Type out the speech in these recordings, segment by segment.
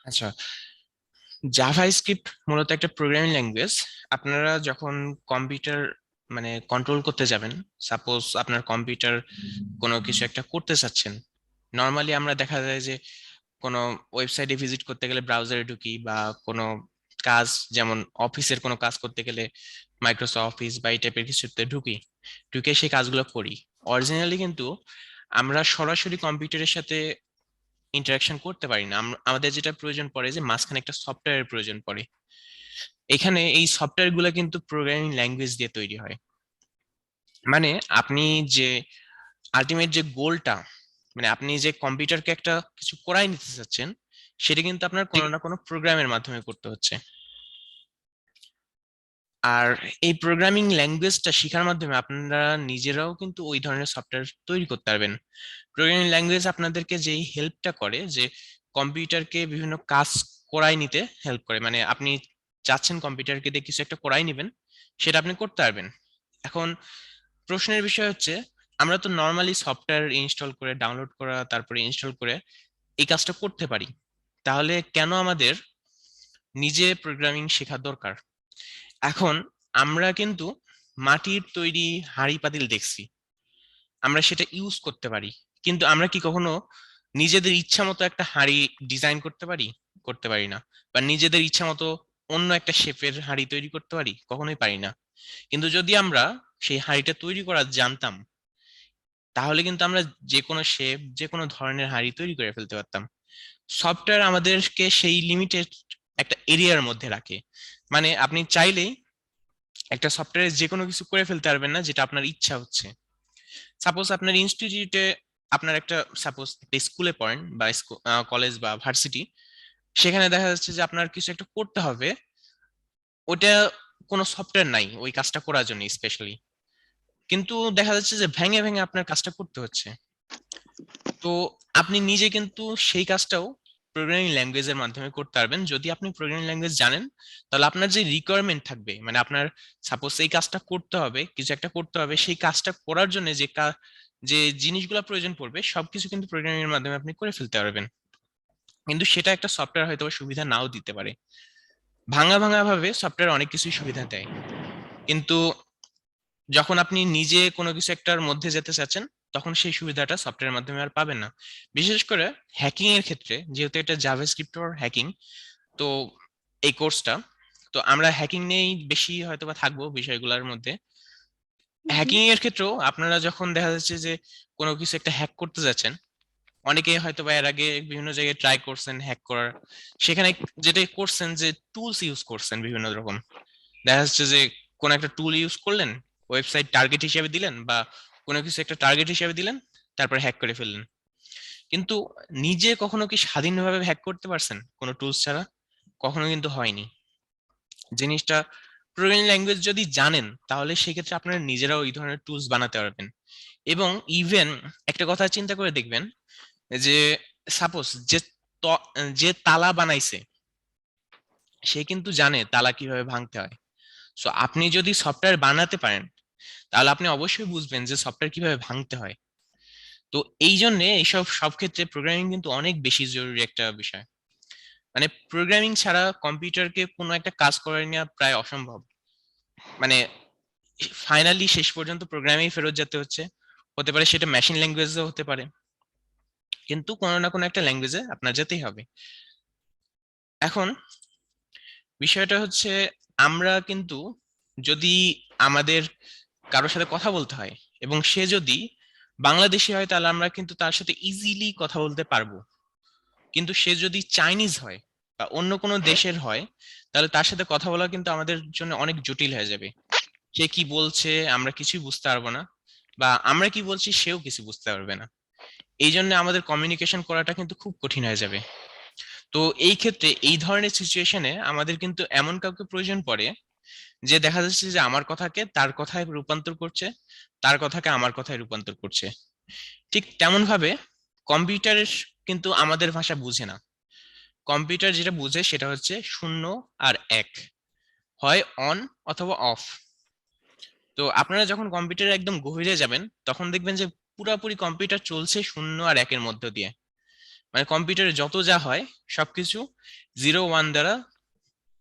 আচ্ছা, জাভাস্ক্রিপ্ট মূলত একটা প্রোগ্রামিং ল্যাঙ্গুয়েজ। আপনারা যখন কম্পিউটার মানে কন্ট্রোল করতে যাবেন, সাপোজ আপনার কম্পিউটার কোনো কিছু একটা করতে চাচ্ছেন, নর্মালি আমরা দেখা যায় যে কোনো ওয়েবসাইটে ভিজিট করতে গেলে ব্রাউজারে ঢুকি, বা কোনো কাজ যেমন অফিসের কোনো কাজ করতে গেলে মাইক্রোসফট অফিস বা এই টাইপের কিছুতে ঢুকি, ঢুকে সেই কাজগুলো করি। অরিজিনালি কিন্তু আমরা সরাসরি কম্পিউটারের সাথে ইন্টারাকশন করতে পারি না। আমাদের যেটা প্রয়োজন পড়ে যে মাঝখানে একটা সফটওয়্যারের প্রয়োজন পড়ে। এখানে এই সফটওয়্যার গুলো কিন্তু প্রোগ্রামিং ল্যাঙ্গুয়েজ দিয়ে তৈরি হয়। মানে আপনি যে আলটিমেট যে গোলটা, মানে আপনি যে কম্পিউটারকে একটা কিছু করাই নিতে চাচ্ছেন, সেটা কিন্তু আপনার কোনো না কোনো প্রোগ্রামের মাধ্যমে করতে হচ্ছে। আর এই প্রোগ্রামিং ল্যাঙ্গুয়েজটা শেখার মাধ্যমে আপনারা নিজেরাও কিন্তু ওই ধরনের সফটওয়্যার তৈরি করতে পারবেন। প্রোগ্রামিং ল্যাঙ্গুয়েজ আপনাদেরকে যেই হেল্পটা করে, যে কম্পিউটারকে বিভিন্ন কাজ করাই নিতে হেল্প করে। মানে আপনি চাচ্ছেন কম্পিউটারকে দিয়ে কিছু একটা করাই নেবেন, সেটা আপনি করতে পারবেন। এখন প্রশ্নের বিষয় হচ্ছে, আমরা তো নর্মালি সফটওয়্যার ইনস্টল করে, ডাউনলোড করা, তারপরে ইনস্টল করে এই কাজটা করতে পারি। তাহলে কেন আমাদের নিজে প্রোগ্রামিং শেখা দরকার? এখন আমরা কিন্তু মাটির তৈরি হাঁড়ি পাতিল দেখছি, আমরা সেটা ইউজ করতে পারি। কিন্তু আমরা কি কখনো নিজেদের ইচ্ছা মতো একটা হাঁড়ি ডিজাইন করতে পারি? করতে পারি না। বা নিজেদের ইচ্ছা মতো অন্য একটা শেপের হাঁড়ি তৈরি করতে পারি? কখনোই পারি না। কিন্তু যদি আমরা সেই হাঁড়িটা তৈরি করা জানতাম, তাহলে কিন্তু আমরা যে কোনো শেপ, যে কোনো ধরনের হাঁড়ি তৈরি করে ফেলতে পারতাম। সফটওয়্যার আমাদেরকে সেই লিমিটেড একটা এরিয়ার মধ্যে রাখে। মানে আপনি চাইলেই একটা সফটওয়্যারে যে কোনো কিছু করে ফেলতে পারবেন না যেটা আপনার ইচ্ছা হচ্ছে। সাপোজ আপনার ইনস্টিটিউটে, আপনার একটা সাপোজ একটা স্কুলে পড়েন বা কলেজ বা ভার্সিটি, সেখানে দেখা যাচ্ছে যে আপনার কিছু একটা করতে হবে, ওটা কোনো সফটওয়্যার নাই ওই কাজটা করার জন্য স্পেশালি, কিন্তু দেখা যাচ্ছে যে ভেঙে ভেঙে আপনার কাজটা করতে হচ্ছে। তো আপনি নিজে কিন্তু সেই কাজটাও প্রোগ্রামিং ল্যাঙ্গুয়েজের মাধ্যমে করতে পারবেন। যদি আপনি প্রোগ্রামিং ল্যাঙ্গুয়েজ জানেন, তাহলে আপনার যে রিকোয়ারমেন্ট থাকবে, মানে আপনার সাপোজ এই কাজটা করতে হবে, কিছু একটা করতে হবে, সেই কাজটা করার জন্য যে জিনিসগুলো প্রয়োজন পড়বে সবকিছু কিন্তু প্রোগ্রামিং এর মাধ্যমে আপনি করে ফেলতে পারবেন। কিন্তু সেটা একটা সফটওয়্যার হয়তো সুবিধা নাও দিতে পারে। ভাঙা ভাঙা ভাবে সফটওয়্যার অনেক কিছুই সুবিধা দেয়, কিন্তু যখন আপনি নিজে কোনো কিছু একটার মধ্যে যেতে চাচ্ছেন, তখন সেই সুবিধাটা সফটওয়্যারের মাধ্যমে আর পাবেন না। বিশেষ করে হ্যাকিং এর ক্ষেত্রে, যেহেতু এটা জাভাস্ক্রিপ্ট ফর হ্যাকিং, তো এই কোর্সটা, তো আমরা হ্যাকিং নিয়েই বেশি হয়তোবা থাকবো বিষয়গুলোর মধ্যে। হুম। হ্যাকিং এর ক্ষেত্রেও আপনারা যখন দেখা যাচ্ছে যে কোনো কিছু একটা হ্যাক করতে যাচ্ছেন, অনেকে হয়তোবা এর আগে বিভিন্ন জায়গায় ট্রাই করছেন হ্যাক করার, সেখানে যেটা করছেন যে টুলস ইউজ করছেন বিভিন্ন রকম। দেখা যাচ্ছে যে কোন একটা টুল ইউজ করলেন, ওয়েবসাইট টার্গেট হিসেবে দিলেন, বা কোনো কিছু একটা টার্গেট হিসেবে দিলেন, তারপর হ্যাক করে ফেললেন। কিন্তু নিজে কখনো কি স্বাধীনভাবে হ্যাক করতে পারছেন কোনো টুলস ছাড়া? কখনো কিন্তু হয়নি। জিনিসটা প্রোগ্রামিং ল্যাঙ্গুয়েজ যদি জানেন, তাহলে সেক্ষেত্রে আপনারা নিজেরাও এই ধরনের টুলস বানাতে পারবেন। এবং ইভেন একটা কথা চিন্তা করে দেখবেন, যে সাপোজ যে তালা বানাইছে, সে কিন্তু জানে তালা কিভাবে ভাঙতে হয়। সো আপনি যদি সফটওয়্যার বানাতে পারেন, তাহলে আপনি অবশ্যই বুঝবেন যে সফটওয়্যার কিভাবে ভাঙতে হয়। তো এই জন্য এইসব সব ক্ষেত্রে প্রোগ্রামিং কিন্তু অনেক বেশি জরুরি একটা বিষয়। মানে প্রোগ্রামিং ছাড়া কম্পিউটারকে কোনো একটা কাজ করে নেওয়া প্রায় অসম্ভব। মানে ফাইনালি শেষ পর্যন্ত প্রোগ্রামেই ফেরত যেতে হচ্ছে। হতে পারে সেটা মেশিন ল্যাঙ্গুয়েজও হতে পারে, কিন্তু কোনো না কোনো একটা ল্যাঙ্গুয়েজে আপনার যেতেই হবে। এখন বিষয়টা হচ্ছে, আমরা কিন্তু যদি আমাদের কারোর সাথে কথা বলতে হয়, এবং সে যদি বাংলাদেশি হয়, তাহলে আমরা কিন্তু তার সাথে ইজিলি কথা বলতে পারবো। কিন্তু সে যদি চাইনিজ হয় বা অন্য কোনো দেশের হয়, তাহলে তার সাথে কথা বলা কিন্তু আমাদের জন্য অনেক জটিল হয়ে যাবে। সে কি বলছে আমরা কিছুই বুঝতে পারবো না, বা আমরা কি বলছি সেও কিছু বুঝতে পারবে না। এই জন্য আমাদের কমিউনিকেশন করাটা কিন্তু খুব কঠিন হয়ে যাবে। তো এই ক্ষেত্রে এই ধরনের সিচুয়েশনে আমাদের কিন্তু এমন কাউকে প্রয়োজন পড়ে, যে দেখা যাচ্ছে যে আমার কথাকে তার কথায় রূপান্তর করছে, তার কথাকে আমার কথায় রূপান্তর করছে। ঠিক তেমন ভাবে কম্পিউটারের কিন্তু আমাদের ভাষা বুঝে না। কম্পিউটার যেটা বুঝে সেটা হচ্ছে শূন্য আর এক, হয় অন অথবা অফ। তো আপনারা যখন কম্পিউটারে একদম গভীরে যাবেন, তখন দেখবেন যে পুরাপুরি কম্পিউটার চলছে শূন্য আর একের মধ্য দিয়ে। মানে কম্পিউটারে যত যা হয় সবকিছু 0 1 দ্বারা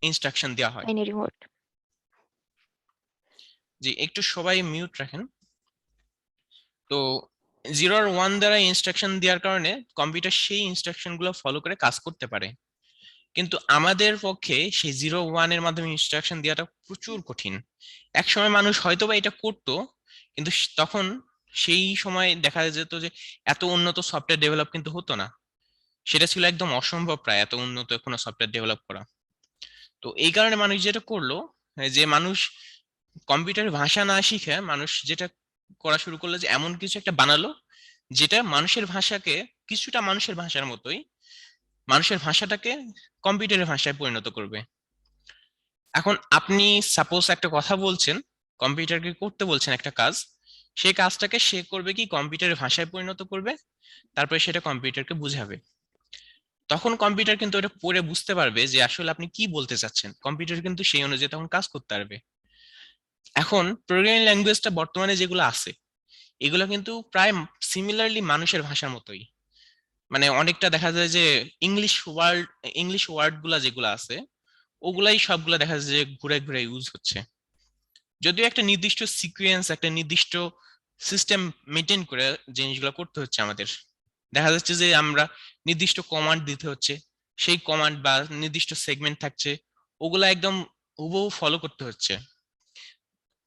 ইনস্ট্রাকশন দেওয়া হয়। Binary mode. জি, একটু সবাই মিউট রাখেন। তো 0 আর 1 দ্বারা ইনস্ট্রাকশন দেওয়ার কারণে কম্পিউটার সেই ইনস্ট্রাকশন গুলো ফলো করে কাজ করতে পারে। কিন্তু আমাদের পক্ষে সেই 0 1 এর মাধ্যমে ইনস্ট্রাকশন দেওয়াটা প্রচুর কঠিন। এক সময় মানুষ হয়তো বা এটা করতো, কিন্তু তখন সেই সময় দেখা যেত যে এত উন্নত সফটওয়্যার ডেভেলপ কিন্তু হতো না। সেটা ছিল একদম অসম্ভব প্রায় এত উন্নত কোনো সফটওয়্যার ডেভেলপ করা। তো এই কারণে মানুষ যেটা করলো, যে মানুষ কম্পিউটার ভাষা না শিখে মানুষ যেটা করা শুরু করলো যে এমন কিছু একটা বানালো যেটা মানুষের ভাষাকে কিছুটা মানুষের ভাষার মতোই, মানুষের ভাষাটাকে কম্পিউটারের ভাষায় পরিণত করবে। এখন আপনি সাপোজ একটা কথা বলছেন, কম্পিউটারকে করতে বলছেন একটা কাজ, সেই কাজটাকে সে করবে কি কম্পিউটারের ভাষায় পরিণত করবে, তারপরে সেটা কম্পিউটারকে বুঝাবে। তখন কম্পিউটার কিন্তু এটা পড়ে বুঝতে পারবে যে আসলে আপনি কি বলতে চাচ্ছেন, কম্পিউটার কিন্তু সেই অনুযায়ী তখন কাজ করতে পারবে। এখন প্রোগ্রামিং ল্যাঙ্গুয়েজটা বর্তমানে যেগুলো আছে এগুলো কিন্তু প্রায় সিমিলারলি মানুষের ভাষার মতোই। মানে অনেকটা দেখা যায় যে ইংলিশ ওয়ার্ড গুলা যেগুলো আছে ওগুলাই সবগুলা দেখা যায় যে ঘুরে ঘুরে ইউজ হচ্ছে। যদিও একটা নির্দিষ্ট সিকোয়েন্স, একটা নির্দিষ্ট সিস্টেম মেনটেন করে জিনিসগুলো করতে হচ্ছে আমাদের। দেখা যাচ্ছে যে আমরা নির্দিষ্ট কমান্ড দিতে হচ্ছে, সেই কমান্ড বা নির্দিষ্ট সেগমেন্ট থাকছে, ওগুলা একদম হুবহু ফলো করতে হচ্ছে।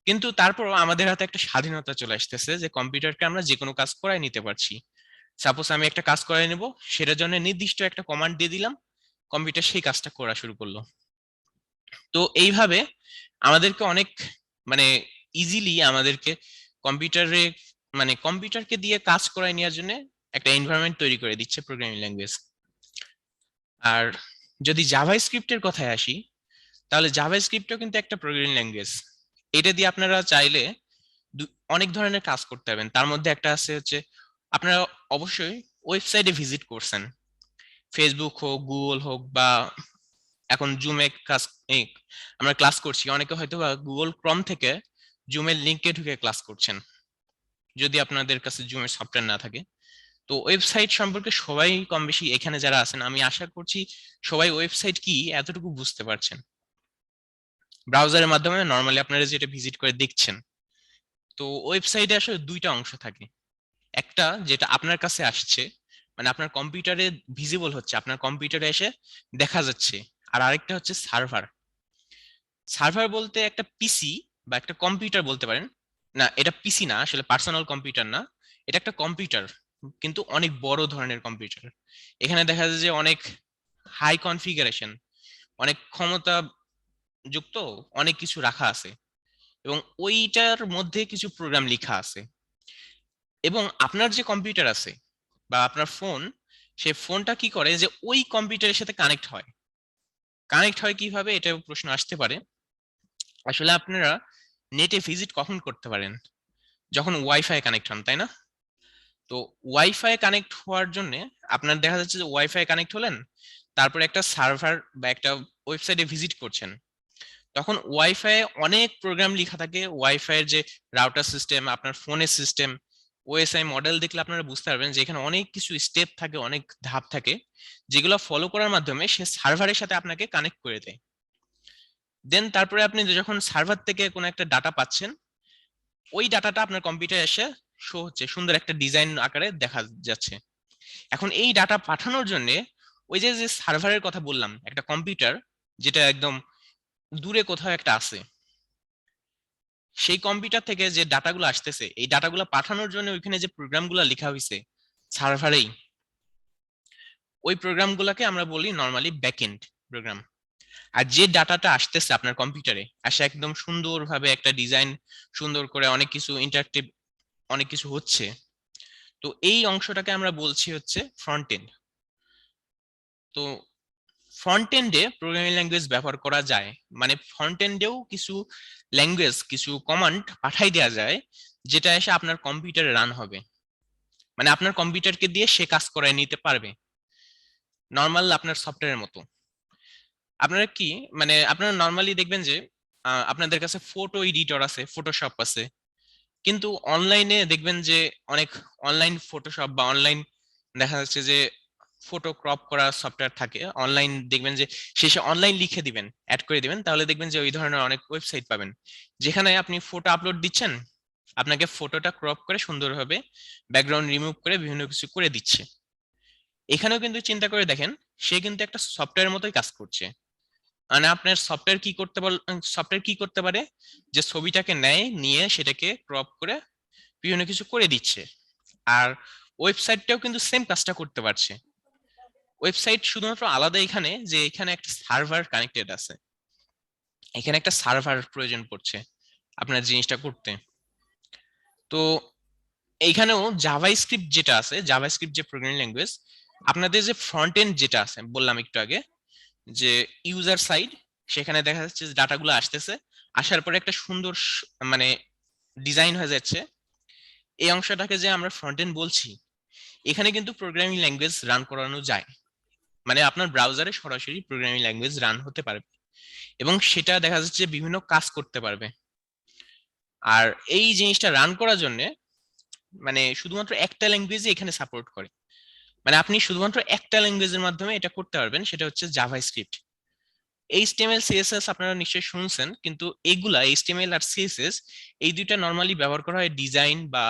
কিন্তু তারপরও আমাদের হাতে একটা স্বাধীনতা চলে আসতেছে যে কম্পিউটারকে আমরা যে কোনো কাজ করাই নিতে পারছি। সাপোজ আমি একটা কাজ করাই নেব, সেটার জন্য নির্দিষ্ট একটা কমান্ড দিয়ে দিলাম, কম্পিউটার সেই কাজটা করা শুরু করলো। তো এইভাবে আমাদেরকে অনেক মানে ইজিলি আমাদেরকে কম্পিউটারে মানে কম্পিউটারকে দিয়ে কাজ করায় নেওয়ার জন্য একটা এনভায়রনমেন্ট তৈরি করে দিচ্ছে প্রোগ্রামিং ল্যাঙ্গুয়েজ। আর যদি জাভাস্ক্রিপ্টের কথায় আসি, তাহলে জাভাস্ক্রিপ্টও কিন্তু একটা প্রোগ্রামিং ল্যাঙ্গুয়েজ। এটা দিয়ে আপনারা চাইলে অনেক ধরনের কাজ করতে পারবেন। তার মধ্যে একটা আছে হচ্ছে, আপনারা অবশ্যই ওয়েবসাইটে ভিজিট করছেন, ফেসবুক হোক, গুগল হোক, বা এখন জুমে কাজ এই আমরা ক্লাস করছি, অনেকে হয়তো বা গুগল ক্রম থেকে জুমের লিঙ্কে ঢুকে ক্লাস করছেন, যদি আপনাদের কাছে জুমের সফটওয়্যার না থাকে। তো ওয়েবসাইট সম্পর্কে সবাই কম বেশি এখানে যারা আছেন, আমি আশা করছি সবাই ওয়েবসাইট কি এতটুকু বুঝতে পারছেন। ব্রাউজারের মাধ্যমে নর্মালি আপনারা যেটা ভিজিট করে দেখছেন। তো ওয়েবসাইটে আসলে দুইটা অংশ থাকে। একটা যেটা আপনার কাছে আসছে, মানে আপনার কম্পিউটারে ভিজিবল হচ্ছে, আপনার কম্পিউটারে এসে দেখা যাচ্ছে। আর আরেকটা হচ্ছে সার্ভার। সার্ভার বলতে একটা পিসি বা একটা কম্পিউটার বলতে পারেন। না, এটা পিসি না, আসলে পার্সোনাল কম্পিউটার না, এটা একটা কম্পিউটার, কিন্তু অনেক বড় ধরনের কম্পিউটার। এখানে দেখা যায় যে অনেক হাই কনফিগারেশন, অনেক ক্ষমতা যুক্ত অনেক কিছু রাখা আছে, এবং ওইটার মধ্যে কিছু প্রোগ্রাম লেখা আছে। এবং আপনার যে কম্পিউটার আছে বা আপনার ফোন, সে ফোনটা কি করে যে ওই কম্পিউটারের সাথে কানেক্ট হয়। কানেক্ট হয় কিভাবে, এটা প্রশ্ন আসতে পারে। আসলে আপনারা নেটে ভিজিট কখন করতে পারেন, যখন ওয়াইফাই কানেক্ট হন, তাই না? তো ওয়াইফাই কানেক্ট হওয়ার জন্য আপনার দেখা যাচ্ছে যে ওয়াইফাই কানেক্ট হলেন, তারপরে একটা সার্ভার বা একটা ওয়েবসাইটে ভিজিট করছেন, তখন ওয়াইফাই অনেক প্রোগ্রাম লেখা থাকে। ওয়াইফাই এর যে রাউটার সিস্টেম, আপনার ফোনের সিস্টেম, ওএসআই মডেল দেখলে আপনারা বুঝতে পারবেন যে এখানে অনেক কিছু স্টেপ থাকে, অনেক ধাপ থাকে, যেগুলো ফলো করার মাধ্যমে সে সার্ভারের সাথে আপনাকে কানেক্ট করে দেয়। দেন তারপরে আপনি যখন সার্ভার থেকে কোনো একটা ডাটা পাচ্ছেন, ওই ডাটাটা আপনার কম্পিউটারে এসে শো হচ্ছে, সুন্দর একটা ডিজাইন আকারে দেখা যাচ্ছে। এখন এই ডাটা পাঠানোর জন্য ওই যে যে সার্ভারের কথা বললাম, একটা কম্পিউটার যেটা একদম দূরে কোথাও একটা আছে, সেই কম্পিউটার থেকে যে ডাটাগুলো আসতেছে, এই ডাটাগুলো পাঠানোর জন্য ওইখানে যে প্রোগ্রামগুলো লেখা হয়েছে সার্ভারেই, ওই প্রোগ্রামগুলোকে আমরা বলি নর্মালি ব্যাকএন্ড প্রোগ্রাম। আর যে ডাটাটা আসতেছে আপনার কম্পিউটারে আসে একদম সুন্দরভাবে একটা ডিজাইন, সুন্দর করে অনেক কিছু ইন্টারঅ্যাক্টিভ, অনেক কিছু হচ্ছে, তো এই অংশটাকে আমরা বলছি হচ্ছে ফ্রন্ট এন্ড। তো ফ্রন্ট এন্ডে প্রোগ্রামিং ল্যাঙ্গুয়েজ ব্যবহার করা যায়, মানে ফ্রন্ট এন্ডেও কিছু ল্যাঙ্গুয়েজ, কিছু কমান্ড পাঠাই দেওয়া যায়, যেটা এসে আপনার কম্পিউটারে রান হবে, মানে আপনার কম্পিউটারকে দিয়ে সে কাজ করায় নিতে পারবে, নর্মাল আপনার সফটওয়্যারের মতো। আপনারা কি মানে আপনারা নর্মালি দেখবেন যে আপনাদের কাছে ফটো এডিটর আছে, ফটোশপ আছে, কিন্তু অনলাইনে দেখবেন যে অনেক অনলাইন ফটোশপ বা অনলাইন দেখা যাচ্ছে যে ফটো ক্রপ করা সফটওয়্যার থাকে অনলাইন, দেখবেন যে শেষে অনলাইন লিখে দিবেন, অ্যাড করে দিবেন, তাহলে দেখবেন যে ওই ধরনের অনেক ওয়েবসাইট পাবেন যেখানে আপনি ফটো আপলোড দিচ্ছেন, আপনাকে ফটোটা ক্রপ করে সুন্দরভাবে ব্যাকগ্রাউন্ড রিমুভ করে বিভিন্ন কিছু করে দিচ্ছে। এখানেও কিন্তু চিন্তা করে দেখেন, সে কিন্তু একটা সফটওয়্যারের মতোই কাজ করছে। মানে আপনার সফটওয়্যার কি করতে পারে, যে ছবিটাকে নেয়, নিয়ে সেটাকে ক্রপ করে বিভিন্ন কিছু করে দিচ্ছে। আর ওয়েবসাইটটাও কিন্তু সেম কাজটা করতে পারছে। ওয়েবসাইট শুধুমাত্র আলাদা এখানে যে এখানে একটা সার্ভার কানেক্টেড আছে, এখানে একটা সার্ভার প্রয়োজন পড়ছে আপনার জিনিসটা করতে। তো এইখানেও জাভাস্ক্রিপ্ট যেটা আছে, জাভাস্ক্রিপ্ট যে প্রোগ্রামিং ল্যাঙ্গুয়েজ, আপনাদের যে ফ্রন্ট এন্ড যেটা আছে বললাম একটু আগে, যে ইউজার সাইড, সেখানে দেখা যাচ্ছে যে ডাটাগুলো আসতেছে, আসার পরে একটা সুন্দর মানে ডিজাইন হয়ে যাচ্ছে, এই অংশটাকে যে আমরা ফ্রন্ট এন্ড বলছি, এখানে কিন্তু প্রোগ্রামিং ল্যাঙ্গুয়েজ রান করানো যায়। মানে আপনার ব্রাউজারে সরাসরি প্রোগ্রামিং ল্যাঙ্গুয়েজ রান হতে পারবে এবং সেটা দেখা যাচ্ছে বিভিন্ন কাজ করতে পারবে। আর এই জিনিসটা রান করার জন্য মানে শুধুমাত্র একটা ল্যাঙ্গুয়েজই এখানে সাপোর্ট করে। মানে আপনি শুধুমাত্র একটা ল্যাঙ্গুয়েজের মাধ্যমে এটা করতে পারবেন, সেটা হচ্ছে জাভাস্ক্রিপ্ট। এইচটিএমএল সিএসএস আপনারা নিশ্চয়ই শুনছেন, কিন্তু এগুলা এইচটিএমএল আর সিএসএস এই দুইটা নর্মালি ব্যবহার করা হয় ডিজাইন বা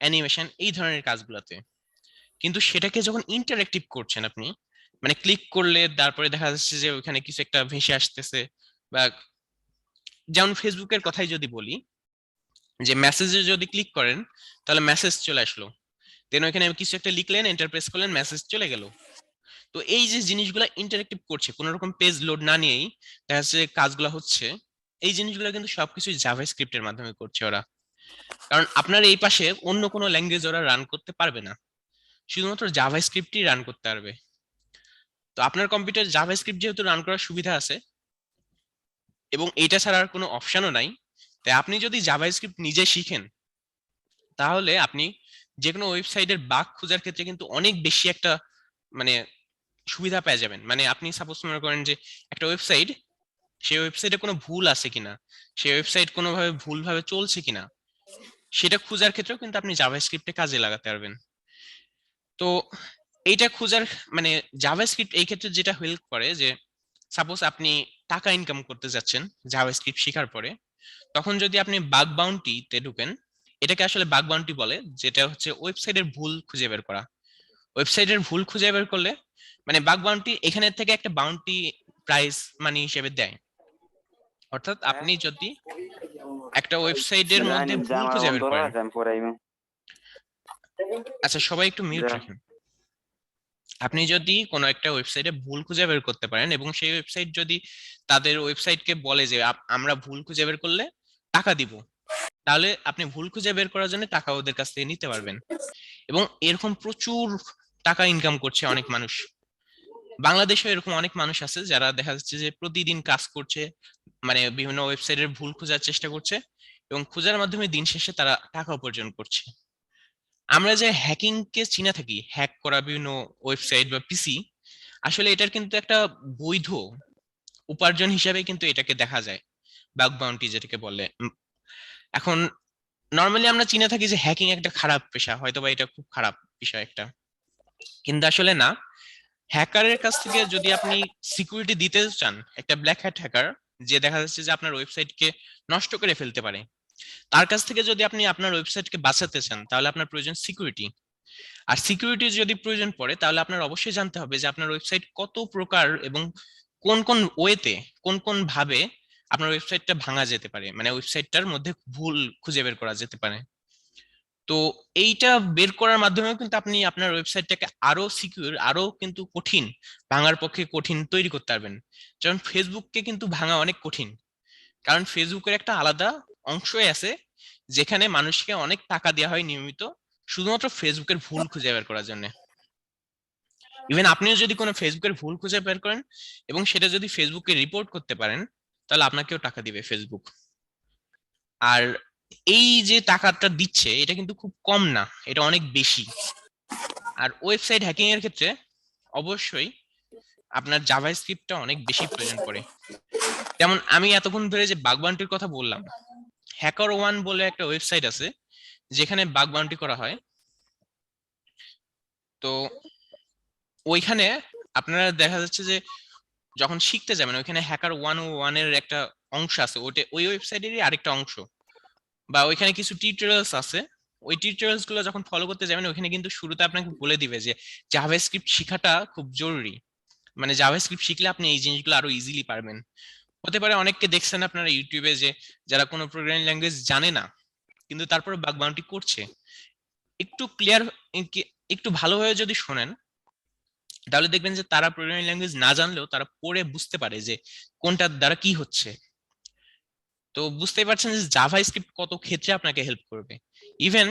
অ্যানিমেশন এই ধরনের কাজগুলোতে। কিন্তু সেটাকে যখন ইন্টারেক্টিভ করছেন আপনি, মানে ক্লিক করলে তারপরে দেখা যাচ্ছে যে ওখানে কিছু একটা ভেসে আসতেছে, বা যেমন ফেসবুকের কথাই যদি বলি, যে মেসেজে যদি ক্লিক করেন তাহলে মেসেজ চলে আসলো, দেন ওইখানে কিছু একটা লিখলেন, এন্টার প্রেস করলেন, মেসেজ চলে গেল। তো এই যে জিনিসগুলো ইন্টারেক্টিভ করছে, কোনো রকম পেজ লোড না নিয়েই দেখা যাচ্ছে যে কাজগুলো হচ্ছে, এই জিনিসগুলো কিন্তু সবকিছু জাভাস্ক্রিপ্টের মাধ্যমে করছে ওরা। কারণ আপনার এই পাশে অন্য কোনো ল্যাঙ্গুয়েজ ওরা রান করতে পারবে না, শুধুমাত্র জাভাস্ক্রিপ্টই রান করতে পারবে। তো আপনার কম্পিউটার জাভাস্ক্রিপ্ট যেহেতু রান করার সুবিধা আছে এবং এটা ছাড়া আর কোনো অপশনও নাই, তাই আপনি যদি জাভাস্ক্রিপ্ট নিজে শিখেন, তাহলে আপনি যে কোনো ওয়েবসাইটের বাগ খোঁজার ক্ষেত্রে কিন্তু অনেক বেশি একটা মানে সুবিধা পেয়ে যাবেন। মানে আপনি সাপোজ মনে করেন যে একটা ওয়েবসাইট, সেই ওয়েবসাইটে কোনো ভুল আছে কিনা, সেই ওয়েবসাইট কোনোভাবে ভুলভাবে চলছে কিনা, সেটা খোঁজার ক্ষেত্রেও কিন্তু আপনি জাভাস্ক্রিপ্টে কাজে লাগাতে পারবেন। তো এইটা খোঁজার মানে জাভাস্ক্রিপ্ট এই ক্ষেত্রে যেটা হেল্প করে, যে সাপোজ আপনি টাকা ইনকাম করতে যাচ্ছেন জাভাস্ক্রিপ্ট শেখার পরে, তখন যদি আপনি বাগ বাউন্টিতে ঢুকেন, এটাকে আসলে বাগ বাউন্টি বলে, যেটা হচ্ছে ওয়েবসাইটের ভুল খুঁজে বের করা। ওয়েবসাইটের ভুল খুঁজে বের করলে মানে বাগ বাউন্টি এখানে থেকে একটা বাউন্টি প্রাইস মানি হিসেবে দেয়। অর্থাৎ আপনি যদি একটা ওয়েবসাইটের মধ্যে জানি যে ভুল আমার খুঁজে বের বন্ধুরা করেন, আছে আমি পড়াইবো আচ্ছা সবাই একটু মিউট যা রাখেন। আপনি যদি কোনো একটা ওয়েবসাইটে ভুল খুঁজে বের করতে পারেন এবং সেই ওয়েবসাইট যদি তাদের ওয়েবসাইটকে বলে যে আমরা ভুল খুঁজে বের করলে টাকা দিব, তাহলে আপনি ভুল খুঁজে বের করার জন্য টাকা ওদের কাছ থেকে নিতে পারবেন। এবং এরকম প্রচুর টাকা ইনকাম করছে অনেক মানুষ। বাংলাদেশে এরকম অনেক মানুষ আছে যারা দেখা যাচ্ছে যে প্রতিদিন কাজ করছে, মানে বিভিন্ন ওয়েবসাইটের ভুল খোঁজার চেষ্টা করছে এবং খোঁজার মাধ্যমে দিন শেষে তারা টাকা উপার্জন করছে। আমরা যে হ্যাকিং কে চিনে থাকি, হ্যাক করা বিভিন্ন ওয়েবসাইট বা পিসি, আসলে এটার কিন্তু একটা বৈধ উপার্জন হিসাবে কিন্তু এটাকে দেখা যায়, বাগ বাউন্টি যেটাকে বলে। এখন নর্মালি আমরা চিনে থাকি যে হ্যাকিং একটা খারাপ পেশা, হয়তোবা এটা খুব খারাপ বিষয় একটা, কিন্তু আসলে না। হ্যাকারের কাছ থেকে যদি আপনি সিকিউরিটি দিতে চান, একটা ব্ল্যাক হ্যাট হ্যাকার যে দেখা যাচ্ছে যে আপনার ওয়েবসাইটকে নষ্ট করে ফেলতে পারে, তার কাছ থেকে যদি আপনি আপনার ওয়েবসাইটকে বাঁচাতে চান, তাহলে আপনার প্রয়োজন সিকিউরিটি। আর সিকিউরিটি যদি প্রয়োজন পড়ে, তাহলে আপনার অবশ্যই জানতে হবে যে আপনার ওয়েবসাইট কত প্রকার এবং কোন কোন ওয়েতে, কোন কোন ভাবে আপনার ওয়েবসাইটটা ভাঙা যেতে পারে, মানে ওয়েবসাইটটার মধ্যে ভুল খুঁজে বের করা যেতে পারে। তো এইটা বের করার মাধ্যমেও কিন্তু আপনি আপনার ওয়েবসাইটটাকে আরো সিকিউর, আরো কিন্তু কঠিন, ভাঙার পক্ষে কঠিন তৈরি করতে পারবেন। যেমন ফেসবুককে কিন্তু ভাঙা অনেক কঠিন, কারণ ফেসবুকের একটা আলাদা অংশই আছে যেখানে মানুষকে অনেক টাকা দেওয়া হয় নিয়মিত, শুধুমাত্র ফেসবুকের ভুল খুঁজে বের করার জন্য। ইভেন আপনিও যদি কোনো ফেসবুকের ভুল খুঁজে বের করেন এবং সেটা যদি ফেসবুকে রিপোর্ট করতে পারেন, তাহলে আপনাকেও টাকা দিবে ফেসবুক। আর এই যে টাকাটা দিচ্ছে এটা কিন্তু খুব কম না, এটা অনেক বেশি। আর ওয়েবসাইট হ্যাকিং এর ক্ষেত্রে অবশ্যই আপনার জাভাস্ক্রিপ্টটা অনেক বেশি প্রয়োজন পড়ে। যেমন আমি এতক্ষণ ধরে যে বাগ বাউন্টির কথা বললাম, হ্যাকার ওয়ান বলে একটা ওয়েবসাইট আছে যেখানে বাগ বাউন্টি করা হয়। তো ওইখানে আপনারা দেখা যাচ্ছে যে যখন শিখতে যাবেন ওইখানে হ্যাকার 101 এর একটা অংশ আছে, ওটা ওই ওয়েবসাইটেরই আরেকটা অংশ, বা ওইখানে কিছু টিউটোরিয়ালস আছে। ওই টিউটোরিয়ালস গুলো যখন ফলো করতে যাবেন ওইখানে কিন্তু শুরুতে আপনাকে বলে দিবে যে জাভাস্ক্রিপ্ট শেখাটা খুব জরুরি, মানে জাভাস্ক্রিপ্ট শিখলে আপনি এই জিনিসগুলো আরো ইজিলি পারবেন। হতে পারে অনেককে দেখছেন আপনারা ইউটিউবে যে যারা কোনো প্রোগ্রামিং ল্যাঙ্গুয়েজ জানে না কিন্তু তারপরে বাগ বাউন্টি করছে। একটু ক্লিয়ার, একটু ভালোভাবে যদি শোনেন তাহলে দেখবেন যে তারা প্রোগ্রামিং ল্যাঙ্গুয়েজ না জানলেও তারা পড়ে বুঝতে পারে যে কোনটার দ্বারা কি হচ্ছে। তো বুঝতেই পারছেন যে জাভা স্ক্রিপ্ট কত ক্ষেত্রে আপনাকে হেল্প করবে। ইভেন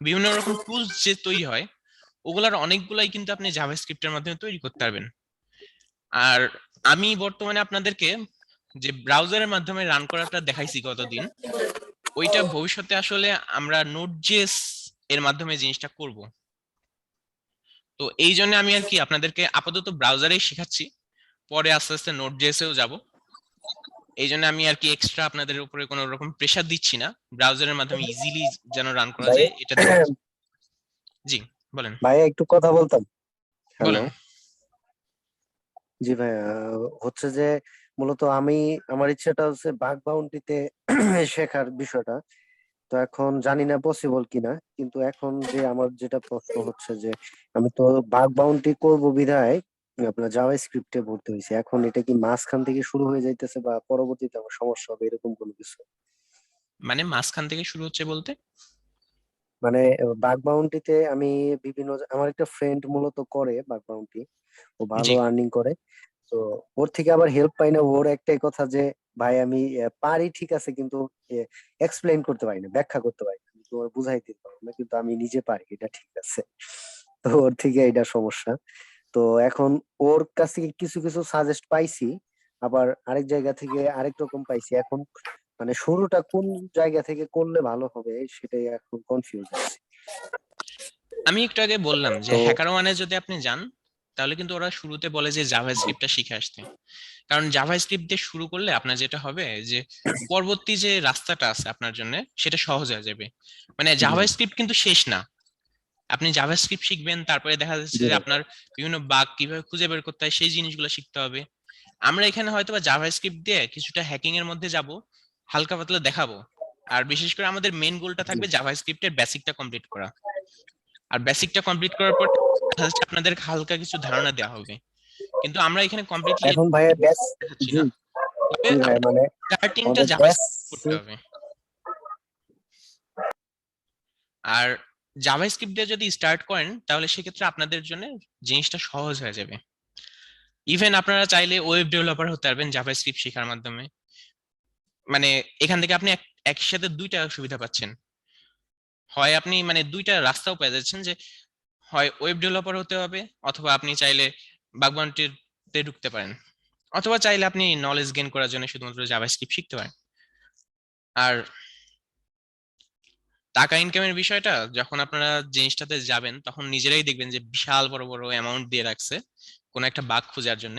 বিভিন্ন রকম টুলস যে তৈরি হয় ওগুলার অনেকগুলাই কিন্তু আপনি জাভা স্ক্রিপ্টের মাধ্যমে তৈরি করতে পারবেন। আর আমি বর্তমানে আপনাদেরকে যে ব্রাউজারের মাধ্যমে রান করাটা দেখাইছি গতদিন, ওইটা ভবিষ্যতে আসলে আমরা নোড জেএস এর মাধ্যমে জিনিসটা করব। তো এই জন্য আমি আর কি আপনাদেরকে আপাতত ব্রাউজারেই শেখাচ্ছি, পরে আস্তে আস্তে নোড জেএস এও যাব। এই জন্য আমি আর কি এক্সট্রা আপনাদের উপরে কোনো রকম প্রেশার দিচ্ছি না, ব্রাউজারের মাধ্যমে ইজিলি যেন রান করা ভাই যায় এটা দেখাচ্ছি। জি বলেন। ভাইয়া একটু কথা বলতাম। হ্যালো। বলেন। জি ভাইয়া, হচ্ছে যে মূলত আমার ইচ্ছাটা হচ্ছে বাগ বাউন্টিতে শেখার বিষয়টা। তো এখন জানি না পসিবল কিনা, কিন্তু এখন যে আমার যেটা প্রশ্ন হচ্ছে যে আমি তো বাগ বাউন্টি করবো বিধায় আপনার জাভা স্ক্রিপ্টে ভর্তি হয়েছে। এখন এটা কি মাঝখান থেকে শুরু হয়ে যাইতেছে বা পরবর্তীতে আমার সমস্যা হবে এরকম কোনো কিছু? মানে মাঝখান থেকে শুরু হচ্ছে বলতে? মানে বাগ বাউন্টিতে আমি আমার একটা ফ্রেন্ড মূলত করে বাগ বাউন্টি, ও ভালো জি। আর্নিং করে। তো ওর থেকে আবার হেল্প পাই না। ওর একটাই কথা যে ভাই আমি পারি ঠিক আছে, কিন্তু এক্সপ্লেইন করতে পারি না, ব্যাখ্যা করতে পারি না, তো ওর বুঝাইতে পারবো না, কিন্তু আমি নিজে পারি, এটা ঠিক আছে। তো ওর থেকে এটা সমস্যা। তো এখন ওর কাছ থেকে কিছু কিছু সাজেস্ট পাইছি, আবার আরেক জায়গা থেকে আরেক রকম পাইছি। এখন মানে শুরুটা কোন জায়গা থেকে করলে ভালো হবে সেটাই এখন কনফিউজ আছি। আমি একটু আগে বললাম যে তো হ্যাকার ওয়ানে যদি আপনি যান তাহলে কিন্তু ওরা শুরুতে বলে যে জাভা জি স্ক্রিপ্টটা শিখে আসতে। কারণ জাভা স্ক্রিপ্ট দিয়ে শুরু করলে আপনার যেটা হবে যে পরবর্তী যে রাস্তাটা আছে আপনার জন্য সেটা সহজ হয়ে যাবে। মানে জি জাভা স্ক্রিপ্ট কিন্তু শেষ না, আপনি জাভা স্ক্রিপ্ট শিখবেন তারপরে দেখা যাচ্ছে জি যে ভাই। আপনার বিভিন্ন বাগ কিভাবে খুঁজে বের করতে হয় সেই জিনিসগুলো শিখতে হবে। আমরা এখানে হয়তো বা জাভা স্ক্রিপ্ট দিয়ে কিছুটা হ্যাকিং এর মধ্যে যাব, হালকা পাতলা দেখাবো। আর বিশেষ করে আমাদের মেন গোলটা জি। থাকবে জাভা স্ক্রিপ্টের বেসিকটা কমপ্লিট করা। আর বেসিকটা কমপ্লিট করার পর দেখা যাচ্ছে আপনাদের হালকা কিছু ধারণা দেওয়া হবে। কিন্তু আমরা এখানে কমপ্লিটলি এখন ভাইয়া ব্যাস। দেখাচ্ছি জি না, তবে জি ভাই, মানে স্টার্টিংটা আমাদের জাভা ব্যাস। করতে হবে। আর জাভা স্ক্রিপ্ট দিয়ে যদি স্টার্ট করেন তাহলে সেক্ষেত্রে আপনাদের জন্য জিনিসটা সহজ হয়ে যাবে। ইভেন আপনারা চাইলে ওয়েব ডেভেলপার হতে পারবেন জাভা স্ক্রিপ্ট শেখার মাধ্যমে। মানে এখান থেকে আপনি একই সাথে দুইটা সুবিধা পাচ্ছেন। হয় আপনি মানে দুইটা রাস্তাও পেয়ে যাচ্ছেন যে হয় ওয়েব ডেভেলপার হতে হবে, অথবা আপনি চাইলে বাগবানটিতে ঢুকতে পারেন, অথবা চাইলে আপনি নলেজ গেইন করার জন্য শুধুমাত্র জাভাস্ক্রিপ্ট শিখতে পারেন। আর টাকা ইনকামের বিষয়টা যখন আপনারা জিনিসটাতে যাবেন তখন নিজেরাই দেখবেন যে বিশাল বড় বড় অ্যামাউন্ট দিয়ে রাখছে কোন একটা বাগ খোঁজার জন্য।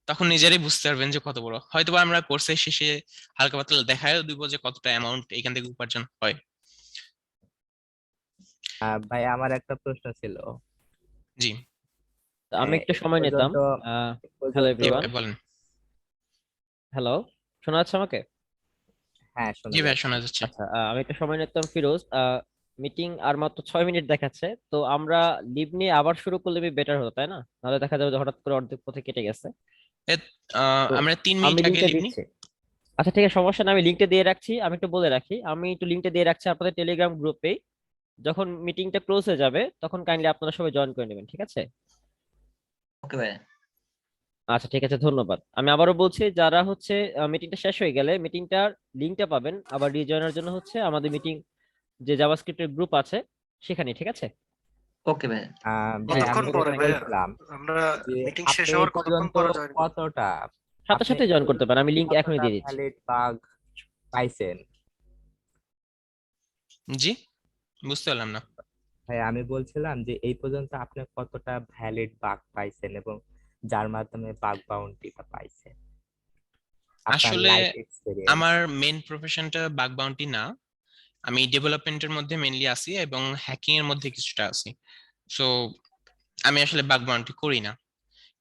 তখন নিজেরাই বুঝতে পারবেন যে কত বড়। হয়তোবা আমরা কোর্সের শেষে হালকা পাতলা দেখায়ও দিব যে কতটা অ্যামাউন্ট এখান থেকে উপার্জন হয়। ভাই আমার একটা প্রশ্ন ছিল। জি। তো আমি একটু এ সময় নিতাম। পর্যন্ত হ্যালো পর্যন্ত জি এভরিওয়ান। ভাই বলেন। হ্যালো, শোনা যাচ্ছে আমাকে? হ্যাঁ শোনা জি ভাই যাচ্ছে। শোনা যাচ্ছে। আচ্ছা, আমি একটু সময় নিতাম ফিরোজ। মিটিং আর মাত্র 6 মিনিট দেখাচ্ছে, তো আমরা লিভ নিয়ে আবার শুরু করলে বেটার হতো, তাই না? নাহলে দেখা যাবে যে হঠাৎ করে অর্ধেক পথে কেটে গেছে। তো আমরা 3 মিনিট আমি আগে লিঙ্কটা লিবনি। দিচ্ছি। আচ্ছা ঠিক আছে, সমস্যা না, আমি লিঙ্কটা দিয়ে রাখছি। আমি একটু বলে রাখি, আমি একটু লিঙ্কটা দিয়ে রাখছি আপনাদের টেলিগ্রাম গ্রুপে। যখন মিটিংটা ক্লোজ হয়ে যাবে তখন কাইন্ডলি আপনারা সবাই জয়েন করে নেবেন, ঠিক আছে? ওকে ভাই। আচ্ছা ঠিক আছে, ধন্যবাদ। আমি আবারও বলছি, যারা হচ্ছে মিটিংটা শেষ হয়ে গেলে মিটিংটার লিঙ্কটা পাবেন, আবার রিজয়েনের জন্য হচ্ছে আমাদের মিটিং যে জাভাস্ক্রিপ্টের গ্রুপ আছে সেখানে, ঠিক আছে? ওকে ভাই। ভাই আমি কতক্ষণ যেটা পরে ভাইয়া? বলছিলাম আমরা যে মিটিং শেষ আপনি এই হওয়ার কতক্ষণ পর্যন্ত পরে জয়েন করব? কতটা সাথে সাথে জয়েন করতে পারেন, আমি লিঙ্ক এখনই দিয়ে দিচ্ছি। ভ্যালিড বাগ পাইছেন? জি বুঝতে পারলাম না। ভাই আমি বলছিলাম যে এই পর্যন্ত আপনি কতটা ভ্যালিড বাগ পাইছেন এবং যার মাধ্যমে বাগ বাউন্টিটা পাইছেন, আপনার আসলে লাইফ এক্সপিরিয়েন্স। আমার মেন প্রফেশনটা বাগ বাউন্টি না, আমি ডেভেলপমেন্টের মধ্যে মেইনলি আছি এবং হ্যাকিং এর মধ্যে কিছুটা আছি। সো আমি আসলে বাগ বাউন্ডারি করি না,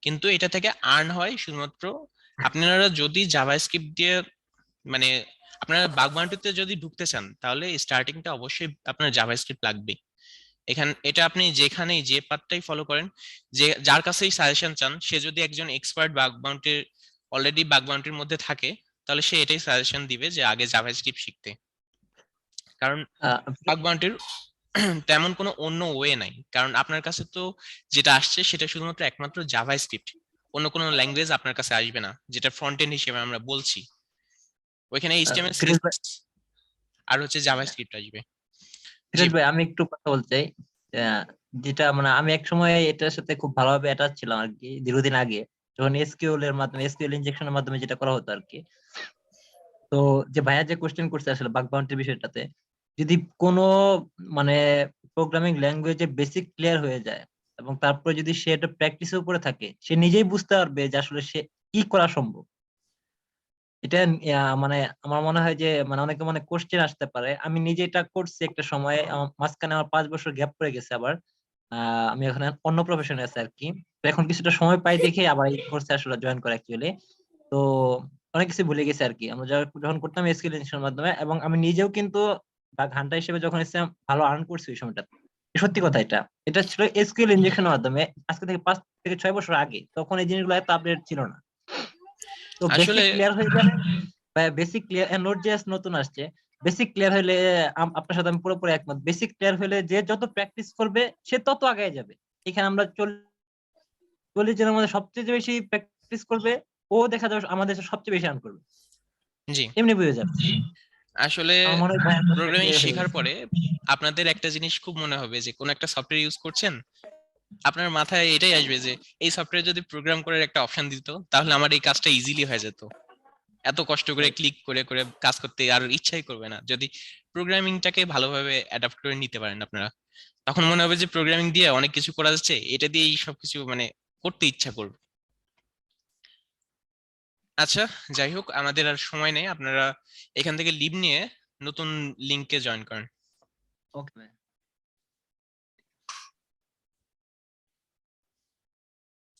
কিন্তু এটা থেকে আর্ন হয় শুধুমাত্র আপনারা যদি জাভাস্ক্রিপ্ট দিয়ে মানে আপনারা বাগ বাউন্ডারিতে যদি ঢুকতে চান তাহলে স্টার্টিংটা অবশ্যই আপনার জাভাস্ক্রিপ্ট লাগবে। এটা আপনি যেখানেই যে পাথটাই ফলো করেন, যে যার কাছেই সাজেশন চান, সে যদি একজন এক্সপার্ট বাগ বাউন্ডারির অলরেডি বাগ বাউন্ডারির মধ্যে থাকে তাহলে সে এটাই সাজেশন দিবে যে আগে জাভাস্ক্রিপ্ট শিখতে। কারণ বাগ বাউন্ডারির তেমন কোনো অন্য ওয়ে নাই, কারণ আপনার কাছে তো যেটা আসছে সেটা শুধুমাত্র একমাত্র জাভাস্ক্রিপ্ট, অন্য কোনো ল্যাঙ্গুয়েজ আপনার কাছে আসবে না, যেটা ফ্রন্ট এন্ড হিসেবে আমরা বলছি। ওইখানে এইচটিএমএল ফিরোজ ভাই, আর হচ্ছে জাভাস্ক্রিপ্ট আসবে। জি ফিরোজ ভাই, আমি একটু কথা বলতে চাই। যেটা মানে আমি এক সময় এটার সাথে খুব ভালোভাবে অ্যাটাচ ছিলাম আর কি, দীর্ঘদিন আগে, যখন এসকিউএল এর মাধ্যমে, এসকিউএল ইনজেকশনের মাধ্যমে যেটা করা হতো আর কি। তো যে ভাইয়া যে কোশ্চেন করছে আসলে বাগ বাউন্ডারি বিষয়টাতে, যদি কোনো মানে প্রোগ্রামিং ল্যাঙ্গুয়েজে বেসিক ক্লিয়ার হয়ে যায় এবং তারপরে যদি সে এটা প্র্যাকটিসের উপরে থাকে, সে নিজেই বুঝতে পারবে যে আসলে সে কি করা সম্ভব। এটা মানে আমার মনে হয় যে মানে অনেকে মানে কোশ্চেন আসতে পারে, আমি নিজে এটা করছি একটা সময়, মাঝখানে আমার 5 বছর গ্যাপ পড়ে গেছে আবার। আমি এখন অন্য প্রফেশনে আছি আর কি। তো এখন কিছুটা সময় পাই দেখে আবার এই কোর্সে আসলে জয়েন করা অ্যাকচুয়ালি। তো অনেক কিছু ভুলে গেছি আর কি, আমরা যখন করতাম স্কিল ইনজেকশনের মাধ্যমে, এবং আমি নিজেও কিন্তু বা ঘন্টা হিসেবে যখন এসেছিলাম ভালো আর্ন করছি ওই সময়টা। সত্যি কথা, এটা এটা ছিল এসকিউএল ইনজেকশনের মাধ্যমে, আজকে থেকে 5 থেকে 6 বছর আগে। তখন এই জিনিসগুলো এত আপডেট ছিল না। তো আসলে বেসিক ক্লিয়ার হয়ে যাবে, বেসিক ক্লিয়ার, নোট জেএস নতুন আসছে। বেসিক ক্লিয়ার হলে আপনার সাথে আমি পুরোপুরি একমত, বেসিক ক্লিয়ার হলে যে যত প্র্যাকটিস করবে সে তত আগায় যাবে। এখানে আমরা 40 জনের মধ্যে সবচেয়ে বেশি প্র্যাকটিস করবে, ও দেখা যাবে আমাদের দেশে সবচেয়ে বেশি আর্ন করবে, জি এমনি বুঝে যাবে। আসলে আমার মনে হয় ভাইয়ের কথাটা প্রোগ্রামিং clear হয়ে শেখার গেছে। পরে আপনাদের একটা জিনিস খুব মনে হবে যে কোন একটা সফটওয়্যার ইউজ করছেন, আপনার মাথায় এটাই আসবে যে এই সফটওয়্যার যদি প্রোগ্রাম করার একটা অপশন দিত তাহলে আমার এই কাজটা ইজিলি হয়ে যেত, এত কষ্ট করে ক্লিক করে করে কাজ করতে আর ইচ্ছাই করবে না। যদি প্রোগ্রামিংটাকে ভালোভাবে অ্যাডাপ্ট করে নিতে পারেন আপনারা, তখন মনে হবে যে প্রোগ্রামিং দিয়ে অনেক কিছু করা যাচ্ছে, এটা দিয়েই সবকিছু মানে করতে ইচ্ছা করবে। আচ্ছা, যাই হোক, আমাদের আর সময় নেই, আপনারা এখান থেকে লিভ নিয়ে নতুন লিংকে জয়েন করেন। ওকে ভাই।